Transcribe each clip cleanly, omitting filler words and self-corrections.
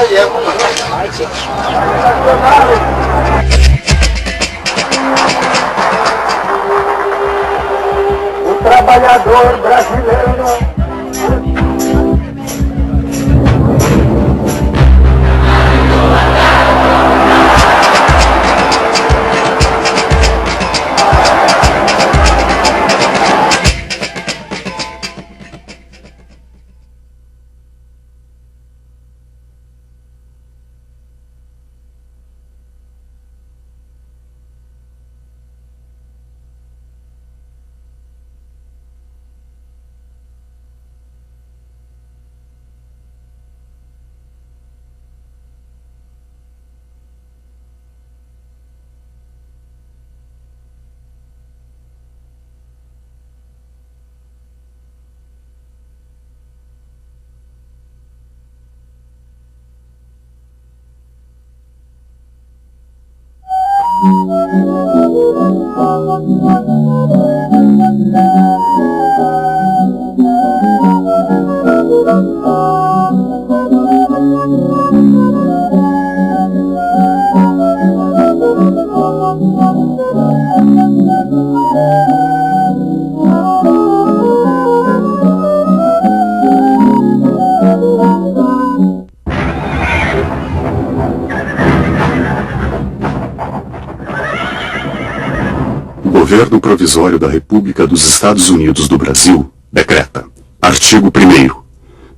O trabalhador brasileiro. O Governo Provisório da República dos Estados Unidos do Brasil decreta. Artigo 1º.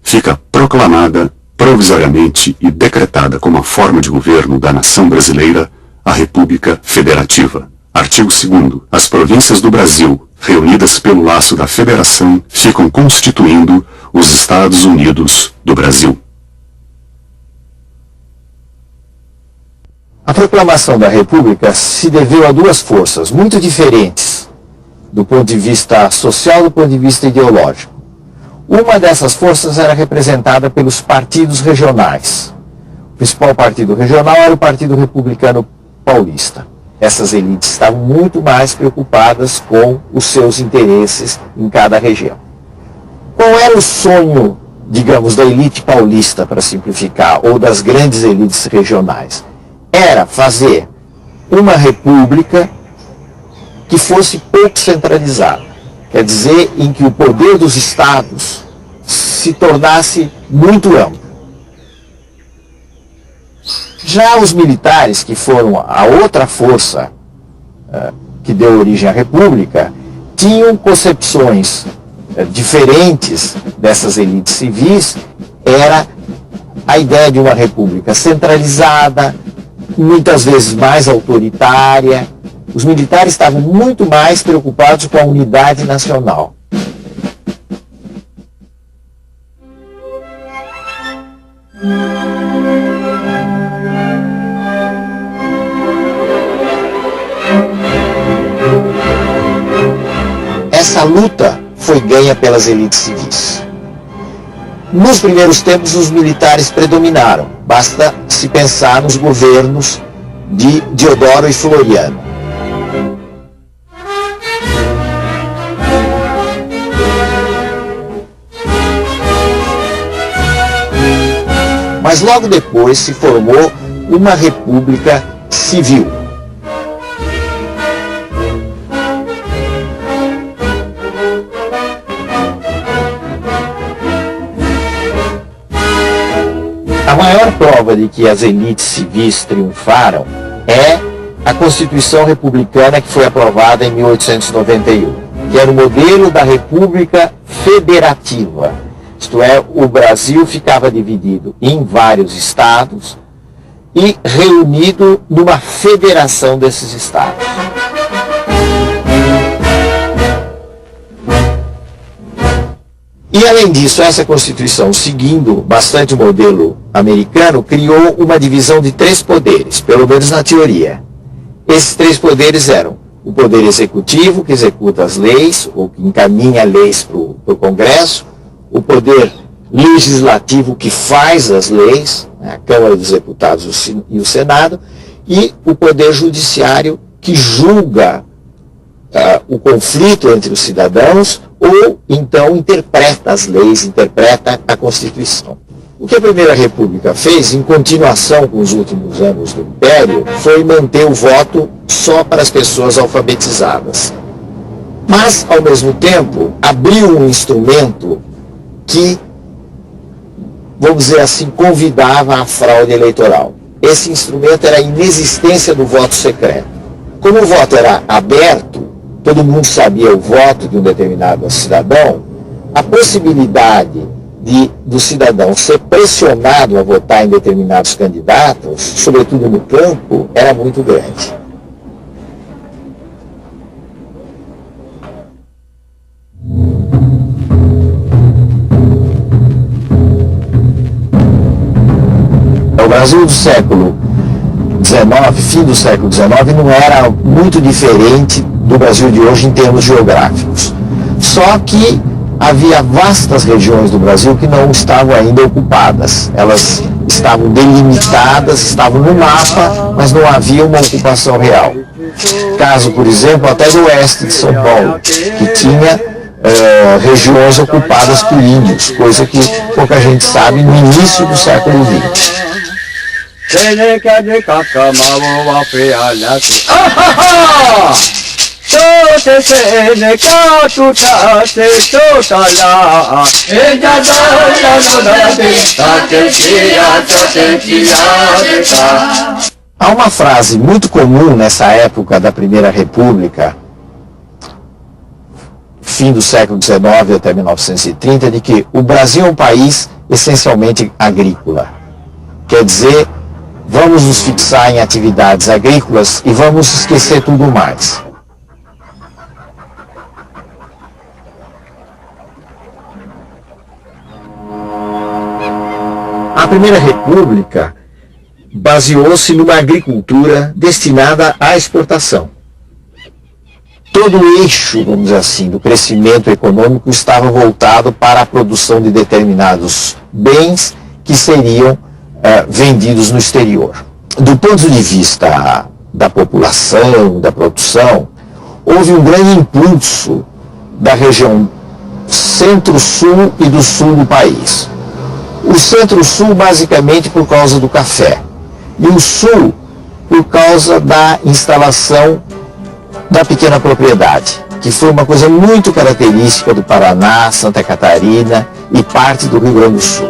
Fica proclamada, provisoriamente e decretada como a forma de governo da nação brasileira, a República Federativa. Artigo 2º. As províncias do Brasil, reunidas pelo laço da Federação, ficam constituindo os Estados Unidos do Brasil. A proclamação da República se deveu a duas forças muito diferentes, do ponto de vista social e do ponto de vista ideológico. Uma dessas forças era representada pelos partidos regionais. O principal partido regional era o Partido Republicano Paulista. Essas elites estavam muito mais preocupadas com os seus interesses em cada região. Qual era o sonho, digamos, da elite paulista, para simplificar, ou das grandes elites regionais? Era fazer uma república que fosse pouco centralizada. Quer dizer, em que o poder dos estados se tornasse muito amplo. Já os militares, que foram a outra força que deu origem à república, tinham concepções diferentes dessas elites civis. Era a ideia de uma república centralizada, muitas vezes mais autoritária. Os militares estavam muito mais preocupados com a unidade nacional. Essa luta foi ganha pelas elites civis. Nos primeiros tempos, os militares predominaram. Basta se pensar nos governos de Deodoro e Floriano. Mas logo depois se formou uma república civil. A maior prova de que as elites civis triunfaram é a Constituição Republicana, que foi aprovada em 1891, que era o modelo da República Federativa. Isto é, o Brasil ficava dividido em vários estados e reunido numa federação desses estados. E além disso, essa Constituição, seguindo bastante o modelo americano, criou uma divisão de 3 poderes, pelo menos na teoria. Esses 3 poderes eram o poder executivo, que executa as leis, ou que encaminha leis para o Congresso, o poder legislativo, que faz as leis, a Câmara dos Deputados e o Senado, e o poder judiciário, que julga o conflito entre os cidadãos, ou então interpreta as leis, interpreta a Constituição. O que a Primeira República fez, em continuação com os últimos anos do Império, foi manter o voto só para as pessoas alfabetizadas. Mas, ao mesmo tempo, abriu um instrumento que, vamos dizer assim, convidava à fraude eleitoral. Esse instrumento era a inexistência do voto secreto. Como o voto era aberto, todo mundo sabia o voto de um determinado cidadão, a possibilidade do cidadão ser pressionado a votar em determinados candidatos, sobretudo no campo, era muito grande. O Brasil do século XIX, fim do século XIX, não era muito diferente do Brasil de hoje em termos geográficos. Só que havia vastas regiões do Brasil que não estavam ainda ocupadas. Elas estavam delimitadas, estavam no mapa, mas não havia uma ocupação real. Caso, por exemplo, até do oeste de São Paulo, que tinha regiões ocupadas por índios, coisa que pouca gente sabe no início do século XX. Há uma frase muito comum nessa época da Primeira República, fim do século XIX até 1930, de que o Brasil é um país essencialmente agrícola. Quer dizer, vamos nos fixar em atividades agrícolas e vamos esquecer tudo mais. A Primeira República baseou-se numa agricultura destinada à exportação. Todo o eixo, vamos dizer assim, do crescimento econômico estava voltado para a produção de determinados bens que seriam vendidos no exterior. Do ponto de vista da população, da produção, houve um grande impulso da região centro-sul e do sul do país. O centro-sul basicamente por causa do café e o sul por causa da instalação da pequena propriedade, que foi uma coisa muito característica do Paraná, Santa Catarina e parte do Rio Grande do Sul.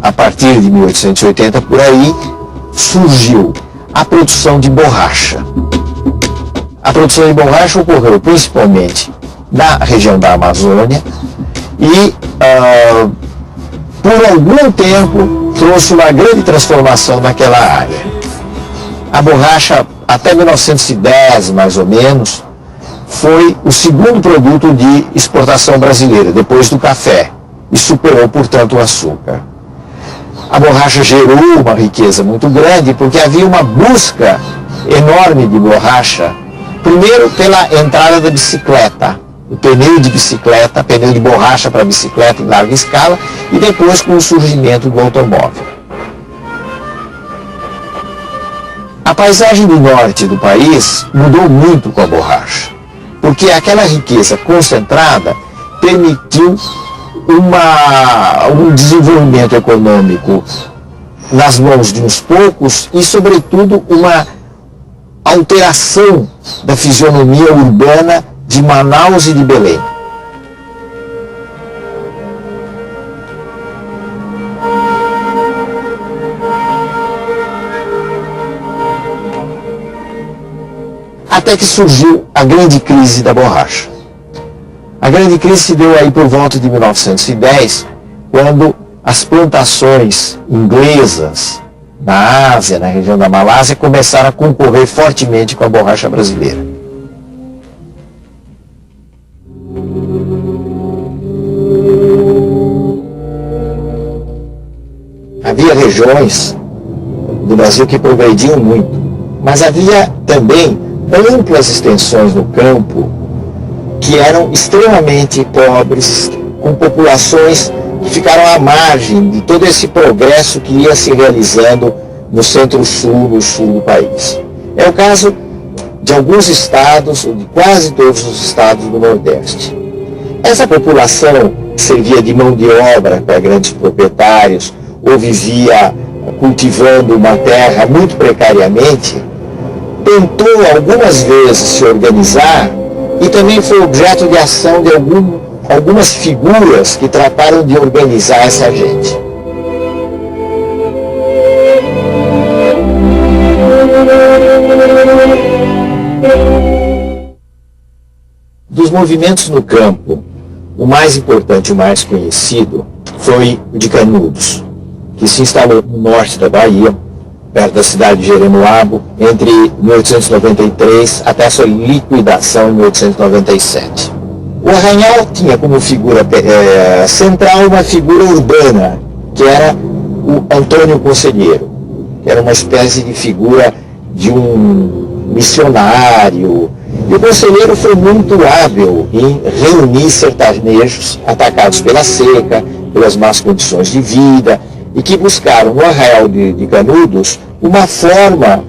A partir de 1880, por aí, surgiu a produção de borracha. A produção de borracha ocorreu principalmente na região da Amazônia e, por algum tempo, trouxe uma grande transformação naquela área. A borracha, até 1910, mais ou menos, foi o segundo produto de exportação brasileira, depois do café, e superou, portanto, o açúcar. A borracha gerou uma riqueza muito grande porque havia uma busca enorme de borracha, primeiro pela entrada da bicicleta, o pneu de bicicleta, pneu de borracha para bicicleta em larga escala, e depois com o surgimento do automóvel. A paisagem do norte do país mudou muito com a borracha, porque aquela riqueza concentrada permitiu um desenvolvimento econômico nas mãos de uns poucos e, sobretudo, uma alteração da fisionomia urbana de Manaus e de Belém. Até que surgiu a grande crise da borracha. A grande crise se deu aí por volta de 1910, quando as plantações inglesas na Ásia, na região da Malásia, começaram a concorrer fortemente com a borracha brasileira. Havia regiões do Brasil que progrediam muito, mas havia também amplas extensões no campo que eram extremamente pobres, com populações que ficaram à margem de todo esse progresso que ia se realizando no centro-sul, no sul do país. É o caso de alguns estados, ou de quase todos os estados do Nordeste. Essa população servia de mão de obra para grandes proprietários, ou vivia cultivando uma terra muito precariamente, tentou algumas vezes se organizar e também foi objeto de ação de algumas figuras que trataram de organizar essa gente. Dos movimentos no campo, o mais importante e o mais conhecido foi o de Canudos, que se instalou no norte da Bahia, perto da cidade de Jeremoabo, entre 1893 até a sua liquidação em 1897. O Arranhal tinha como figura central uma figura urbana, que era o Antônio Conselheiro, que era uma espécie de figura de um missionário. E o conselheiro foi muito hábil em reunir sertanejos atacados pela seca, pelas más condições de vida, e que buscaram no Arraial de Canudos uma forma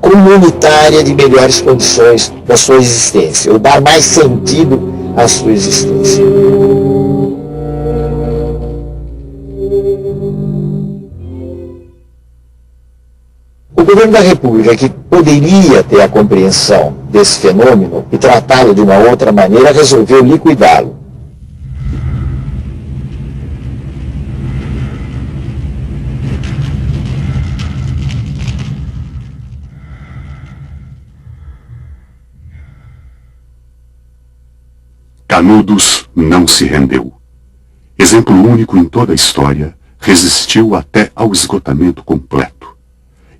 comunitária de melhores condições da sua existência, ou dar mais sentido à sua existência. O governo da República, que poderia ter a compreensão desse fenômeno e tratá-lo de uma outra maneira, resolveu liquidá-lo. Canudos não se rendeu. Exemplo único em toda a história, resistiu até ao esgotamento completo,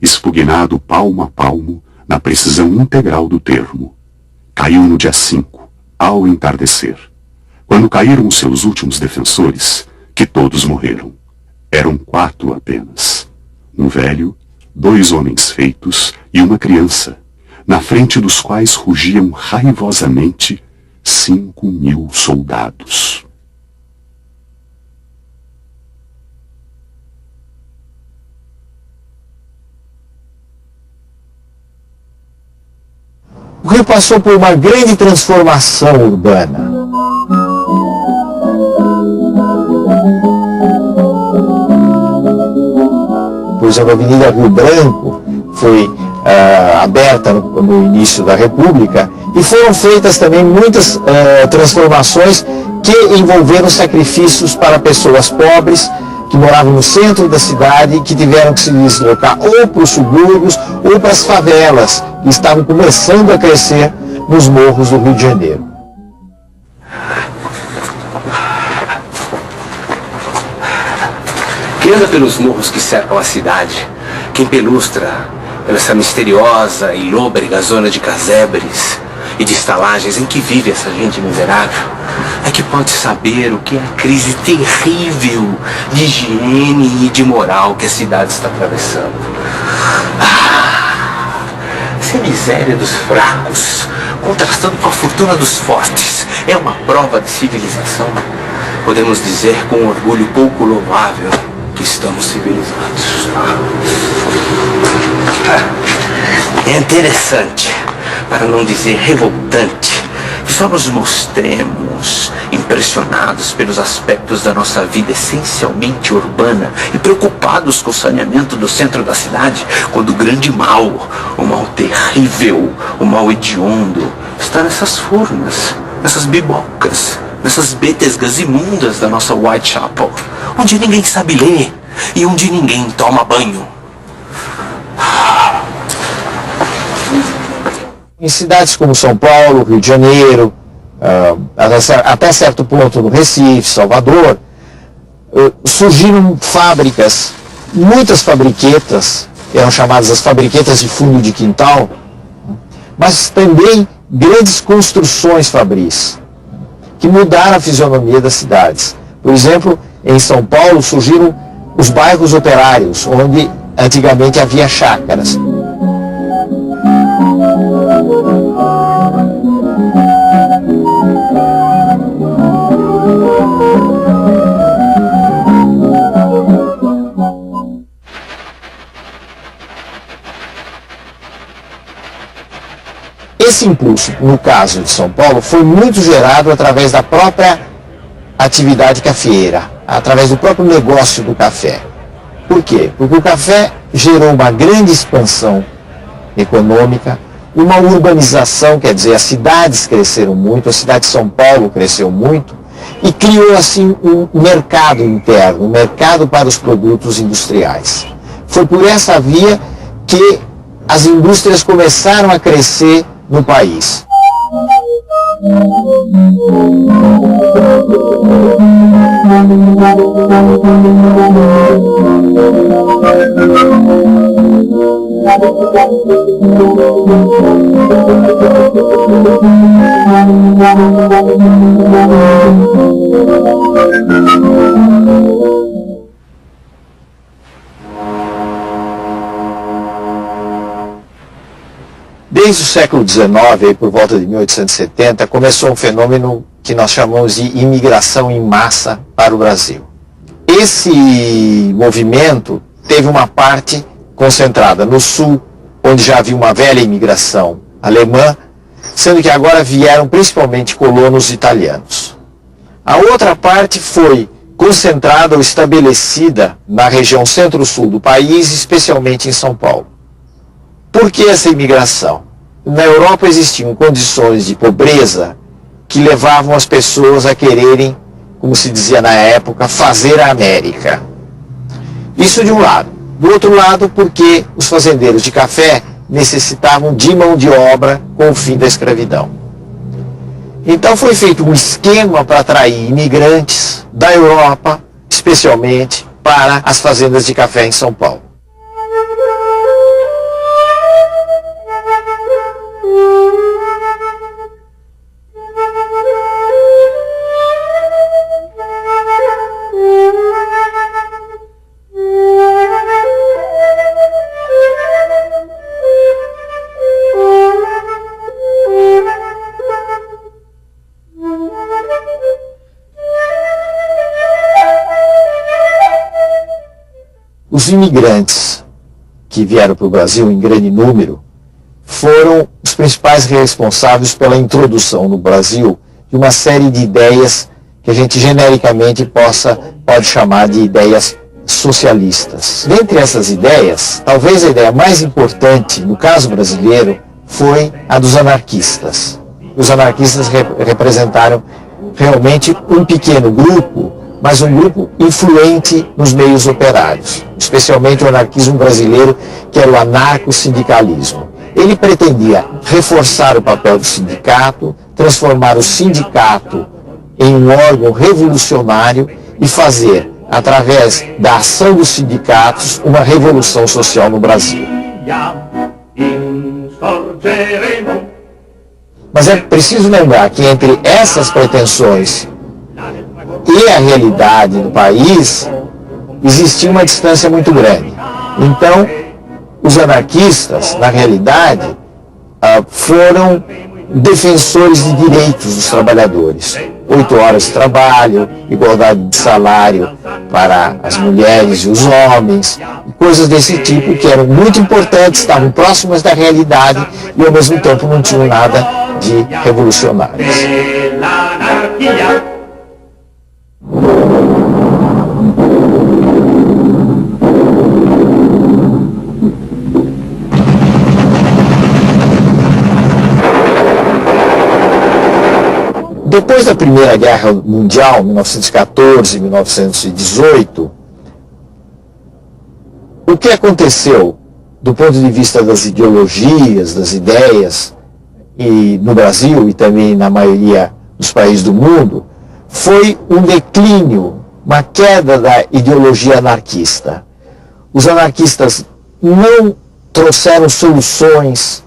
expugnado palmo a palmo na precisão integral do termo. Caiu no dia 5, ao entardecer. Quando caíram os seus últimos defensores, que todos morreram. Eram 4 apenas. Um velho, 2 homens feitos e uma criança, na frente dos quais rugiam raivosamente 5.000 soldados. O Rio passou por uma grande transformação urbana. Por exemplo, a Avenida Rio Branco foi aberta no início da República e foram feitas também muitas transformações que envolveram sacrifícios para pessoas pobres que moravam no centro da cidade e que tiveram que se deslocar ou para os subúrbios ou para as favelas que estavam começando a crescer nos morros do Rio de Janeiro. Quem anda pelos morros que cercam a cidade, quem pelustra essa misteriosa e lôbrega zona de casebres e de estalagens em que vive essa gente miserável, é que pode saber o que é a crise terrível de higiene e de moral que a cidade está atravessando. Se a miséria dos fracos, contrastando com a fortuna dos fortes, é uma prova de civilização, podemos dizer com orgulho pouco louvável que estamos civilizados. É interessante, para não dizer revoltante, que só nos mostremos impressionados pelos aspectos da nossa vida essencialmente urbana e preocupados com o saneamento do centro da cidade, quando o grande mal, o mal terrível, o mal hediondo, está nessas furnas, nessas bibocas, nessas betesgas imundas da nossa Whitechapel, onde ninguém sabe ler e onde ninguém toma banho. Em cidades como São Paulo, Rio de Janeiro, até certo ponto no Recife, Salvador, surgiram fábricas, muitas fabriquetas, eram chamadas as fabriquetas de fundo de quintal, mas também grandes construções fabris, que mudaram a fisionomia das cidades. Por exemplo, em São Paulo surgiram os bairros operários, onde antigamente havia chácaras. esse impulso, no caso de São Paulo, foi muito gerado através da própria atividade cafeeira, através do próprio negócio do café. Por quê? Porque o café gerou uma grande expansão econômica, uma urbanização, quer dizer, as cidades cresceram muito, a cidade de São Paulo cresceu muito, e criou assim um mercado interno, um mercado para os produtos industriais. Foi por essa via que as indústrias começaram a crescer no país. Desde o século XIX, aí por volta de 1870, começou um fenômeno que nós chamamos de imigração em massa para o Brasil. Esse movimento teve uma parte concentrada no sul, onde já havia uma velha imigração alemã, sendo que agora vieram principalmente colonos italianos. A outra parte foi concentrada ou estabelecida na região centro-sul do país, especialmente em São Paulo. Por que essa imigração? Na Europa existiam condições de pobreza que levavam as pessoas a quererem, como se dizia na época, fazer a América. Isso de um lado. Do outro lado, porque os fazendeiros de café necessitavam de mão de obra com o fim da escravidão. Então foi feito um esquema para atrair imigrantes da Europa, especialmente para as fazendas de café em São Paulo. Os imigrantes que vieram para o Brasil em grande número foram os principais responsáveis pela introdução no Brasil de uma série de ideias que a gente genericamente pode chamar de ideias socialistas. Dentre essas ideias, talvez a ideia mais importante no caso brasileiro foi a dos anarquistas. Os anarquistas representaram realmente um pequeno grupo, mas um grupo influente nos meios operários, especialmente o anarquismo brasileiro, que era o anarco-sindicalismo. Ele pretendia reforçar o papel do sindicato, transformar o sindicato em um órgão revolucionário e fazer, através da ação dos sindicatos, uma revolução social no Brasil. Mas é preciso lembrar que entre essas pretensões e a realidade do país, existia uma distância muito grande. Então, os anarquistas, na realidade, foram defensores de direitos dos trabalhadores. 8 horas de trabalho, igualdade de salário para as mulheres e os homens, coisas desse tipo que eram muito importantes, estavam próximas da realidade e ao mesmo tempo não tinham nada de revolucionários. Depois da Primeira Guerra Mundial, 1914, 1918, o que aconteceu do ponto de vista das ideologias, das ideias, e no Brasil e também na maioria dos países do mundo, foi um declínio, uma queda da ideologia anarquista. Os anarquistas não trouxeram soluções,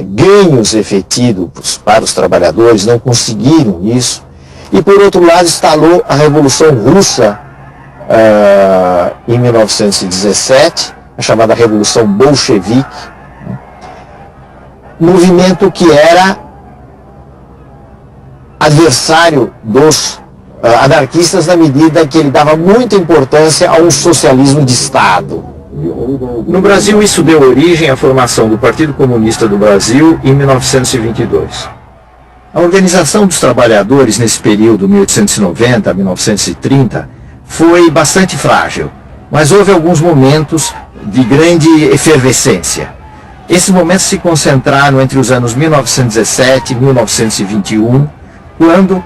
ganhos efetivos para os trabalhadores, não conseguiram isso. E por outro lado instalou a Revolução Russa em 1917, a chamada Revolução Bolchevique, movimento que era adversário dos anarquistas na medida que ele dava muita importância a um socialismo de Estado. No Brasil, isso deu origem à formação do Partido Comunista do Brasil em 1922. A organização dos trabalhadores nesse período, 1890 a 1930, foi bastante frágil, mas houve alguns momentos de grande efervescência. Esses momentos se concentraram entre os anos 1917 e 1921, quando,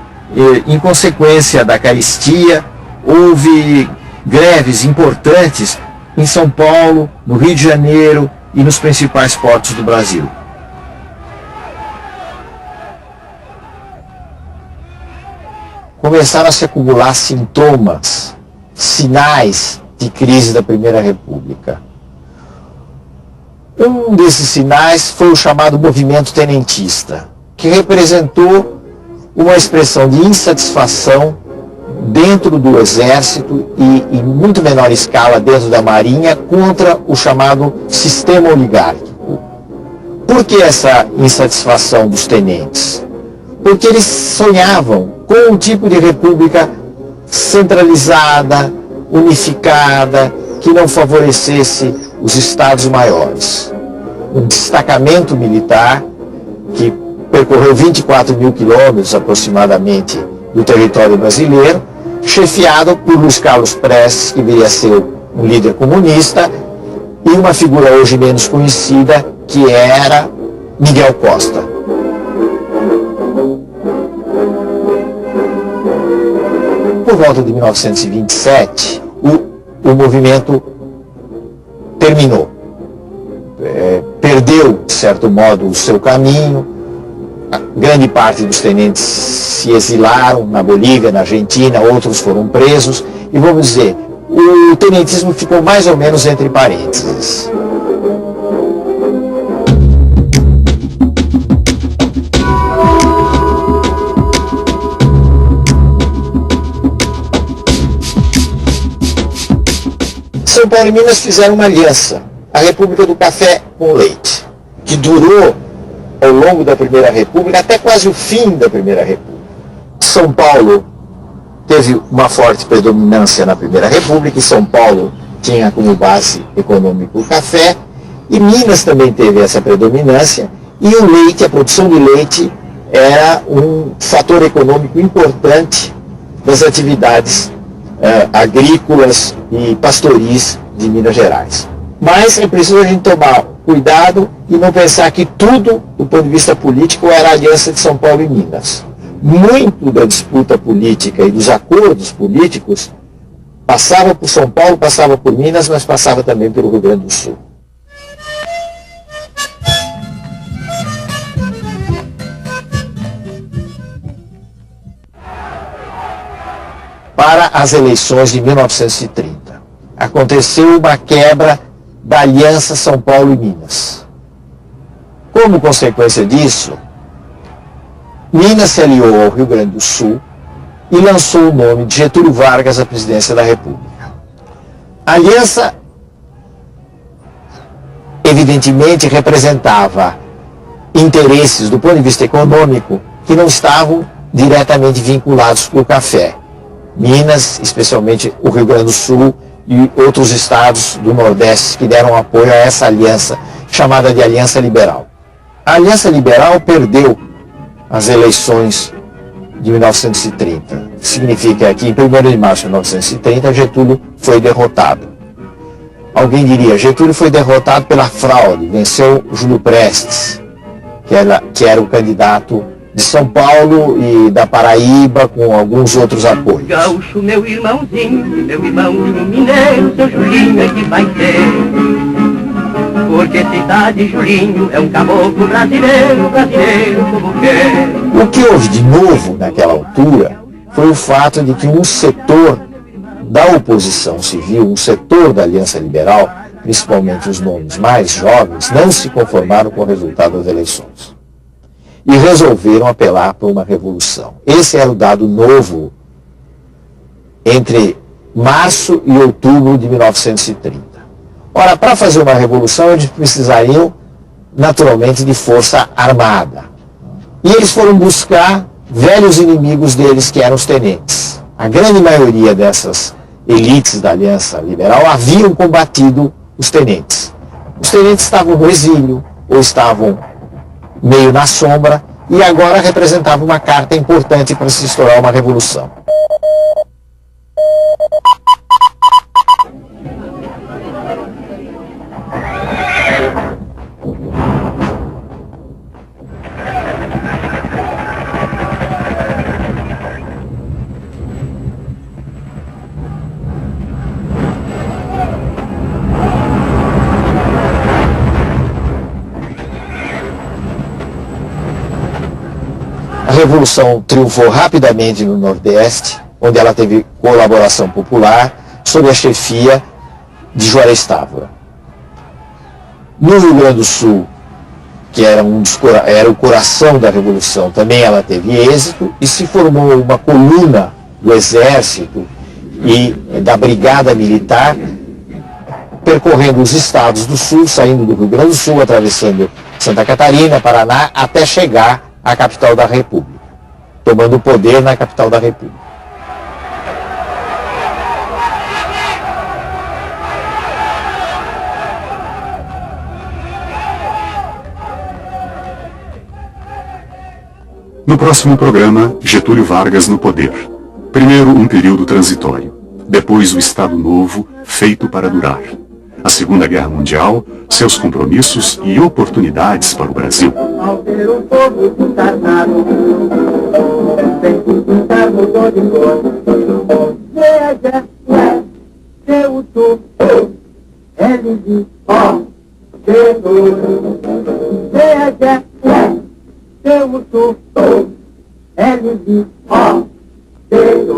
em consequência da carestia, houve greves importantes em São Paulo, no Rio de Janeiro e nos principais portos do Brasil. Começaram a se acumular sintomas, sinais de crise da Primeira República. Um desses sinais foi o chamado movimento tenentista, que representou uma expressão de insatisfação dentro do Exército e, em muito menor escala, dentro da Marinha, contra o chamado sistema oligárquico. Por que essa insatisfação dos tenentes? Porque eles sonhavam com um tipo de república centralizada, unificada, que não favorecesse os estados maiores. Um destacamento militar que percorreu 24 mil quilômetros aproximadamente do território brasileiro, chefiado por Luiz Carlos Prestes, que viria a ser um líder comunista, e uma figura hoje menos conhecida, que era Miguel Costa. Por volta de 1927, o movimento terminou. Perdeu, de certo modo, o seu caminho. A grande parte dos tenentes se exilaram na Bolívia, na Argentina, outros foram presos. E vamos dizer, o tenentismo ficou mais ou menos entre parênteses. São Paulo e Minas fizeram uma aliança, a República do Café com Leite, que durou ao longo da Primeira República até quase o fim da Primeira República. São Paulo teve uma forte predominância na Primeira República, e São Paulo tinha como base econômica o café, e Minas também teve essa predominância, e o leite, a produção de leite, era um fator econômico importante das atividades agrícolas e pastoris de Minas Gerais. Mas é preciso a gente tomar cuidado e não pensar que tudo, do ponto de vista político, era a aliança de São Paulo e Minas. Muito da disputa política e dos acordos políticos passava por São Paulo, passava por Minas, mas passava também pelo Rio Grande do Sul. Para as eleições de 1930, aconteceu uma quebra da aliança São Paulo e Minas. Como consequência disso, Minas se aliou ao Rio Grande do Sul e lançou o nome de Getúlio Vargas à presidência da República. A aliança, evidentemente, representava interesses do ponto de vista econômico que não estavam diretamente vinculados com o café. Minas, especialmente o Rio Grande do Sul e outros estados do Nordeste que deram apoio a essa aliança, chamada de Aliança Liberal. A Aliança Liberal perdeu as eleições de 1930. Significa que em 1º de março de 1930, Getúlio foi derrotado. Alguém diria, Getúlio foi derrotado pela fraude, venceu Júlio Prestes, que era o candidato de São Paulo e da Paraíba, com alguns outros apoios. Gaúcho, meu irmãozinho mineiro, seu Julinho é que vai ter. Porque cidade Julinho é um caboclo brasileiro, brasileiro como quer. O que houve de novo naquela altura foi o fato de que um setor da oposição civil, um setor da Aliança Liberal, principalmente os nomes mais jovens, não se conformaram com o resultado das eleições. E resolveram apelar por uma revolução. Esse era o dado novo entre março e outubro de 1930. Ora, para fazer uma revolução, eles precisariam, naturalmente, de força armada. E eles foram buscar velhos inimigos deles, que eram os tenentes. A grande maioria dessas elites da Aliança Liberal haviam combatido os tenentes. Os tenentes estavam no exílio, ou estavam meio na sombra, e agora representava uma carta importante para se estourar uma revolução. A Revolução triunfou rapidamente no Nordeste, onde ela teve colaboração popular, sob a chefia de Juarez Távora. No Rio Grande do Sul, que era o coração da Revolução, também ela teve êxito e se formou uma coluna do Exército e da Brigada Militar, percorrendo os estados do Sul, saindo do Rio Grande do Sul, atravessando Santa Catarina, Paraná, até chegar à capital da República, tomando o poder na capital da República. No próximo programa, Getúlio Vargas no poder. Primeiro um período transitório, depois o Estado Novo, feito para durar. A Segunda Guerra Mundial, seus compromissos e oportunidades para o Brasil. Ao ver o povo encarnado, sem se pintar mudou de cor. Veja, C-U-T, L-I-O, C-U. Veja, C-U-T, L-I-O, C-U.